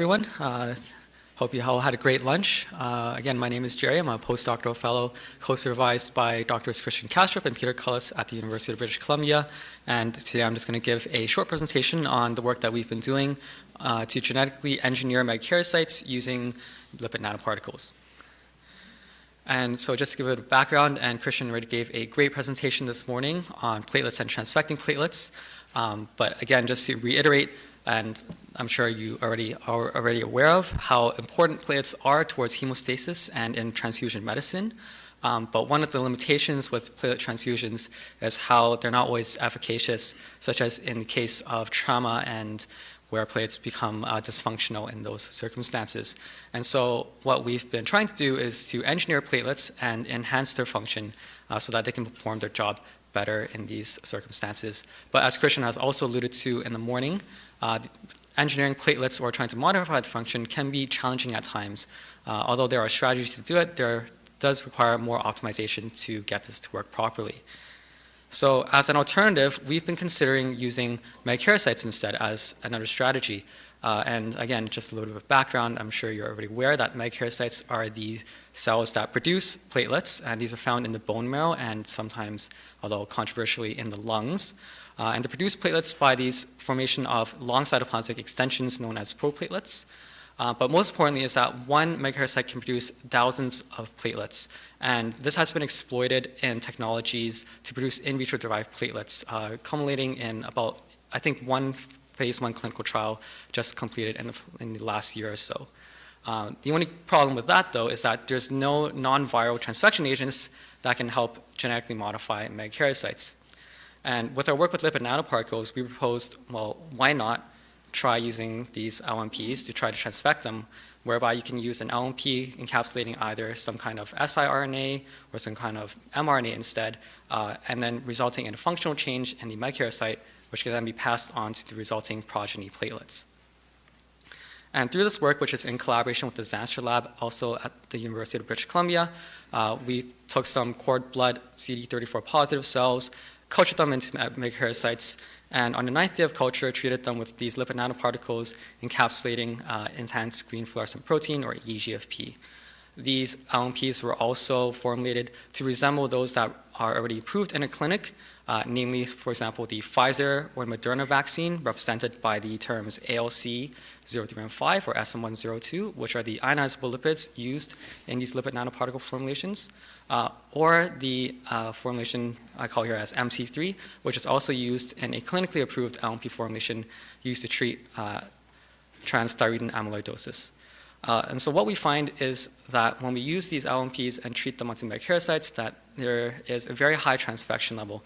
Everyone. Hope you all had a great lunch. Again, my name is Jerry. I'm a postdoctoral fellow co-supervised by Drs. Christian Kastrup and Peter Cullis at the University of British Columbia. And today I'm just going to give a short presentation on the work that we've been doing to genetically engineer megakaryocytes using lipid nanoparticles. And so just to give it a background, and Christian already gave a great presentation this morning on platelets and transfecting platelets. But again, just to reiterate, and I'm sure you are already aware of how important platelets are towards hemostasis and in transfusion medicine. But one of the limitations with platelet transfusions is how they're not always efficacious, such as in the case of trauma and where platelets become dysfunctional in those circumstances. And so what we've been trying to do is to engineer platelets and enhance their function so that they can perform their job better in these circumstances. But as Christian has also alluded to in the morning, engineering platelets or trying to modify the function can be challenging at times. Although there are strategies to do it, there does require more optimization to get this to work properly. So as an alternative, we've been considering using megakaryocytes instead as another strategy. And again, just a little bit of background, I'm sure you're already aware that megakaryocytes are the cells that produce platelets, and these are found in the bone marrow and sometimes, although controversially, in the lungs. And they produce platelets by these formation of long cytoplasmic extensions known as proplatelets. But most importantly is that one megakaryocyte can produce thousands of platelets. And this has been exploited in technologies to produce in vitro derived platelets, culminating in about, I think, one phase 1 clinical trial just completed in the last year or so. The only problem with that, though, is that there's no non-viral transfection agents that can help genetically modify megakaryocytes. And with our work with lipid nanoparticles, we proposed, well, why not try using these LNPs to try to transfect them, whereby you can use an LNP encapsulating either some kind of siRNA or some kind of mRNA instead, and then resulting in a functional change in the megakaryocyte, which can then be passed on to the resulting progeny platelets. And through this work, which is in collaboration with the Zanster Lab, also at the University of British Columbia, we took some cord blood CD34 positive cells, cultured them into megakaryocytes, and on the 9th day of culture, treated them with these lipid nanoparticles encapsulating enhanced green fluorescent protein, or eGFP. These LNPs were also formulated to resemble those that are already approved in a clinic, namely, for example, the Pfizer or Moderna vaccine, represented by the terms ALC0315 or SM102, which are the ionizable lipids used in these lipid nanoparticle formulations, or the formulation I call here as MC3, which is also used in a clinically approved LNP formulation used to treat transthyretin amyloidosis. And so what we find is that when we use these LNPs and treat them onto megakaryocytes, that there is a very high transfection level,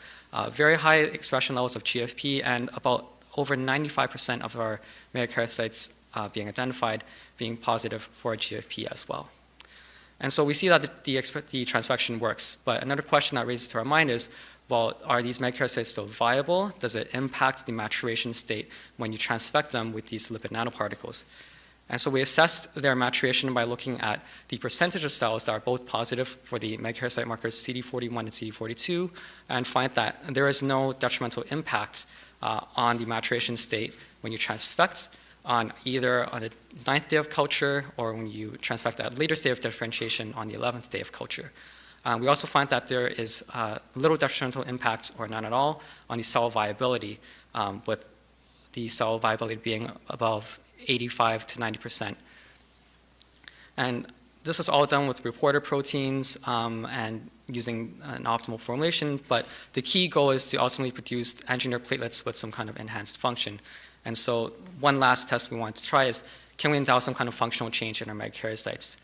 very high expression levels of GFP, and about over 95% of our megakaryocytes being identified being positive for GFP as well. And so we see that the transfection works, but another question that raises to our mind is, well, are these megakaryocytes still viable? Does it impact the maturation state when you transfect them with these lipid nanoparticles? And so we assessed their maturation by looking at the percentage of cells that are both positive for the megakaryocyte markers CD41 and CD42, and find that there is no detrimental impact on the maturation state when you transfect on either on the 9th day of culture or when you transfect at a later state of differentiation on the 11th day of culture. We also find that there is little detrimental impact or none at all on the cell viability, with the cell viability being above 85 to 90%. And this is all done with reporter proteins and using an optimal formulation, but the key goal is to ultimately produce engineered platelets with some kind of enhanced function. And so one last test we want to try is, can we endow some kind of functional change in our megakaryocytes?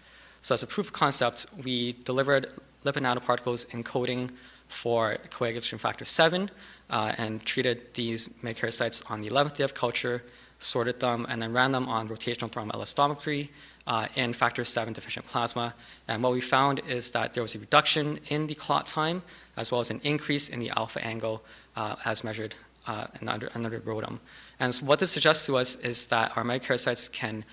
So as a proof of concept, we delivered lipid nanoparticles encoding for coagulation factor 7 and treated these megakaryocytes on the 11th day of culture, sorted them, and then ran them on rotational thromboelastometry in factor 7 deficient plasma. And what we found is that there was a reduction in the clot time, as well as an increase in the alpha angle as measured under rotum. And so what this suggests to us is that our megakaryocytes can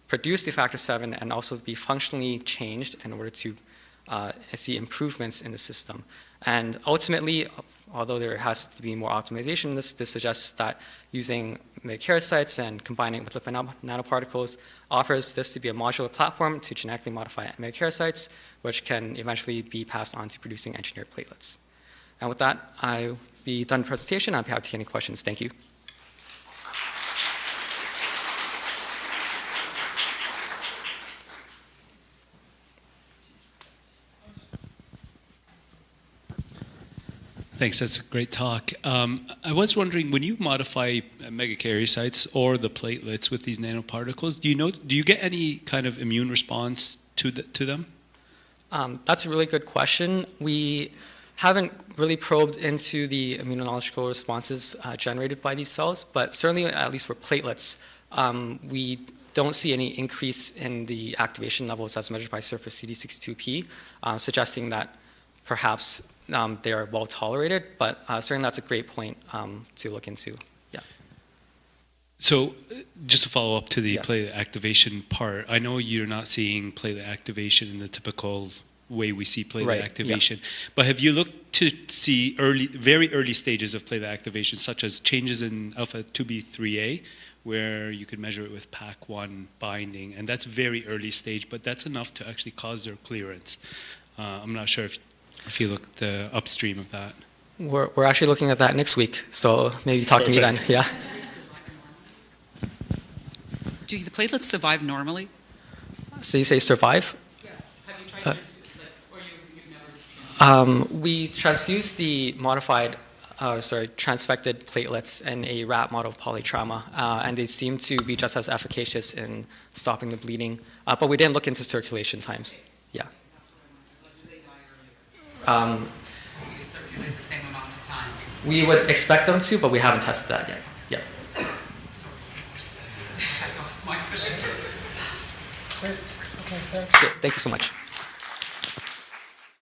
produce the factor 7 and also be functionally changed in order to see improvements in the system. And ultimately, although there has to be more optimization, this suggests that using megakaryocytes and combining with lipid nanoparticles offers this to be a modular platform to genetically modify megakaryocytes, which can eventually be passed on to producing engineered platelets. And with that, I'll be done the presentation. I'll be happy to take any questions. Thank you. Thanks, that's a great talk. I was wondering, when you modify megakaryocytes or the platelets with these nanoparticles, do you get any kind of immune response to them? That's a really good question. We haven't really probed into the immunological responses generated by these cells, but certainly, at least for platelets, we don't see any increase in the activation levels as measured by surface CD62P, suggesting that perhaps they are well tolerated, but certainly that's a great point to look into. Yeah. So just to follow up to the Yes. platelet activation part, I know you're not seeing platelet activation in the typical way we see platelet activation, but have you looked to see very early stages of platelet activation, such as changes in alpha 2b3a, where you could measure it with PAC1 binding, and that's very early stage, but that's enough to actually cause their clearance. I'm not sure if you looked upstream of that. We're actually looking at that next week, so maybe talk to me then. Yeah. Do the platelets survive normally? So you say survive? Yeah. Have you tried or you've never? We transfused the transfected platelets in a rat model of polytrauma, and they seem to be just as efficacious in stopping the bleeding, but we didn't look into circulation times. Yeah. Do they die earlier? They circulate the same amount of time. We would expect them to, but we haven't tested that yet. Yeah. My question. Great. Okay, thanks. Thank you so much.